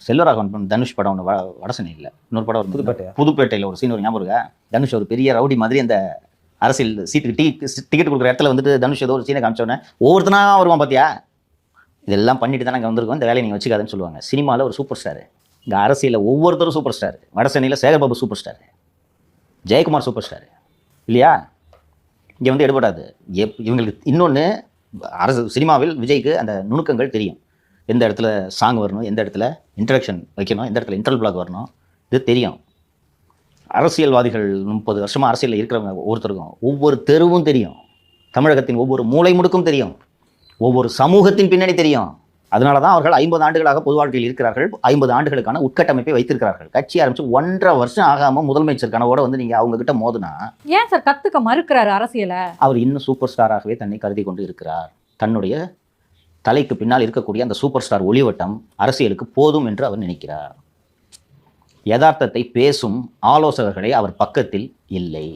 செல்வராகவன் தனுஷ் படம் ஒன்று வடசனை இல்லை, இன்னொரு படம் புதுப்பேட்டையில் ஒரு சீன் ஒரு ஞாபகம் இருக்கா? தனுஷ் ஒரு பெரிய ரவுடி மாதிரி அந்த அரசியல் சீட்டுக்கு டிக்கெட் கொடுக்குற இடத்துல வந்துட்டு தனுஷ் ஏதோ ஒரு சீனை காமிச்சோன்னே ஒவ்வொருத்தனா வருவான் பார்த்தியா, இதெல்லாம் பண்ணிட்டு தான் நாங்கள் வந்திருக்கோம், இந்த வேலையை நீங்கள் வச்சுக்காதுன்னு சொல்லுவாங்க. சினிமாவில் ஒரு சூப்பர் ஸ்டார், இங்கே அரசியலில் ஒவ்வொருத்தரும் சூப்பர் ஸ்டார். வடசென்னையில் Sekarbabu super star, Jayakumar super star இல்லையா? இங்கே வந்து எடுபடாது. இவங்களுக்கு இன்னொன்று, அரசு சினிமாவில் விஜய்க்கு அந்த நுணுக்கங்கள் தெரியும். எந்த இடத்துல சாங் வரணும், எந்த இடத்துல இன்ட்ரடக்ஷன் வைக்கணும், எந்த இடத்துல இன்டர்வல் பிளாக் வரணும், இது தெரியும். அரசியல்வாதிகள் 30 வருஷமாக அரசியலில் இருக்கிறவங்க ஒவ்வொருத்தருக்கும் ஒவ்வொரு தெருவும் தெரியும், தமிழகத்தின் ஒவ்வொரு மூலை முடுக்கும் தெரியும், ஒவ்வொரு சமூகத்தின் பின்னணி தெரியும். அதனால தான் அவர்கள் 50 ஆண்டுகளாக பொது வாழ்க்கையில் இருக்கிறார்கள். 50 ஆண்டுகளுக்கான உட்கட்டமைப்பை வைத்திருக்கிறார்கள். கட்சி ஆரம்பித்து 1.5 வருஷம் ஆகாமல் முதலமைச்சர் கனவோட வந்து நீங்கள் அவங்க கிட்ட மோதுனா ஏன் சார் கற்றுக்க மறுக்கிறாரு அரசியலை? அவர் இன்னும் சூப்பர் ஸ்டாராகவே தன்னை கருதி கொண்டு இருக்கிறார். தன்னுடைய தலைக்கு பின்னால் இருக்கக்கூடிய அந்த சூப்பர் ஸ்டார் ஒளிவட்டம் அரசியலுக்கு போதும் என்று அவர் நினைக்கிறார். யதார்த்தத்தை பேசும் ஆலோசகர்களை அவர் பக்கத்தில் இல்லை.